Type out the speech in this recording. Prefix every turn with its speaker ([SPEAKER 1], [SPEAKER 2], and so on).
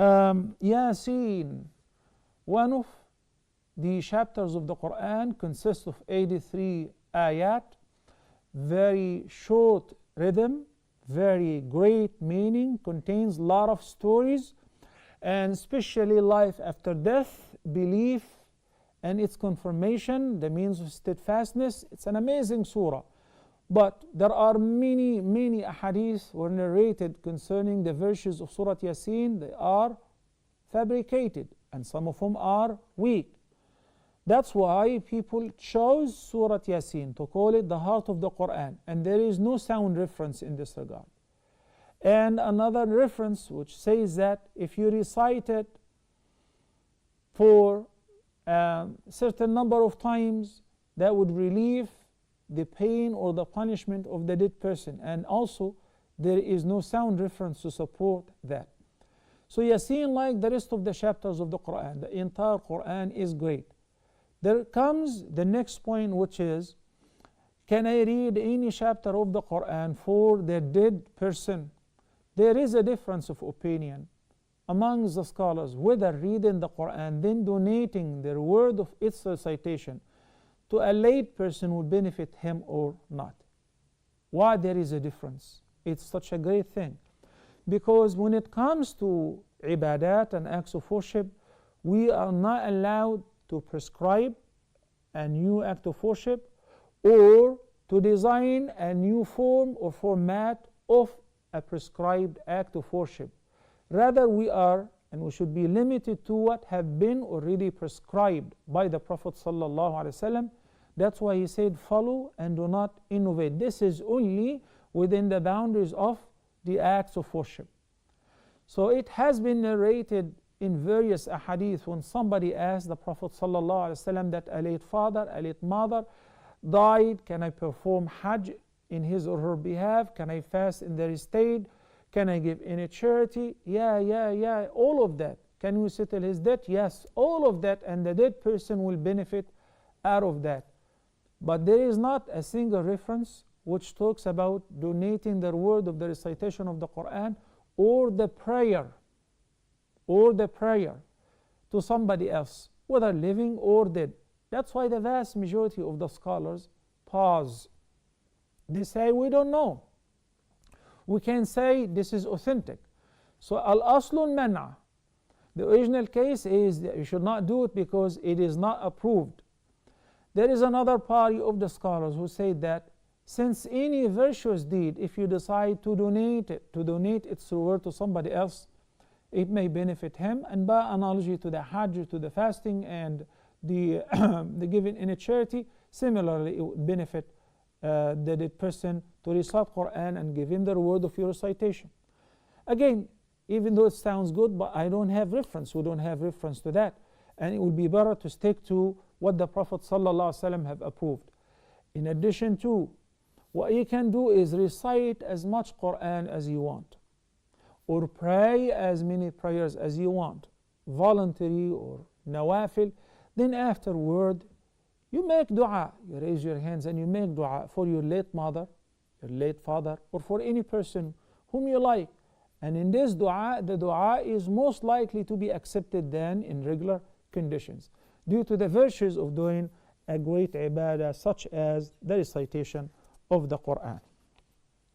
[SPEAKER 1] Yaseen, one of the chapters of the Qur'an, consists of 83 ayat, very short rhythm, very great meaning, contains a lot of stories, and especially life after death, belief, and its confirmation, the means of steadfastness. It's an amazing surah. But there are many ahadith were narrated concerning the verses of Surah Yasin. They are fabricated, and some of them are weak. That's why people chose Surah Yasin to call it the heart of the Qur'an, and there is no sound reference in this regard. And another reference which says that if you recite it for a certain number of times, that would relieve the pain or the punishment of the dead person. And also there is no sound reference to support that. So Yasin, like the rest of the chapters of the Qur'an, the entire Qur'an is great. There comes the next point, which is, can I read any chapter of the Qur'an for the dead person? There is a difference of opinion among the scholars whether reading the Qur'an then donating the word of its recitation to a late person will benefit him or not. Why there is a difference? It's such a great thing. Because when it comes to ibadat and acts of worship, we are not allowed to prescribe a new act of worship or to design a new form or format of a prescribed act of worship. Rather, we are and we should be limited to what have been already prescribed by the Prophet ﷺ. That's why he said, follow and do not innovate. This is only within the boundaries of the acts of worship. So it has been narrated in various ahadith when somebody asked the Prophet ﷺ that a late father, a late mother died, can I perform Hajj in his or her behalf? Can I fast in their estate? Can I give any charity? Yeah, all of that. Can we settle his debt? Yes, all of that, and the dead person will benefit out of that. But there is not a single reference which talks about donating the word of the recitation of the Qur'an or the prayer to somebody else, whether living or dead. That's why the vast majority of the scholars pause. They say, we don't know. We can say this is authentic. So al-aslun man'a. The original case is that you should not do it because it is not approved. There is another party of the scholars who say that since any virtuous deed, if you decide to donate its reward to somebody else, it may benefit him. And by analogy to the Hajj, to the fasting, and the giving in a charity, similarly it would benefit the dead person to recite Qur'an and give him the reward of your recitation. Again, even though it sounds good, but I don't have reference. We don't have reference to that. And it would be better to stick to what the Prophet ﷺ have approved. In addition to, what you can do is recite as much Qur'an as you want, or pray as many prayers as you want, voluntary or nawafil. Then afterward, you make dua. You raise your hands and you make dua for your late mother, your late father, or for any person whom you like. And in this dua, the dua is most likely to be accepted than in regular conditions, due to the virtues of doing a great ibadah such as the recitation of the Qur'an.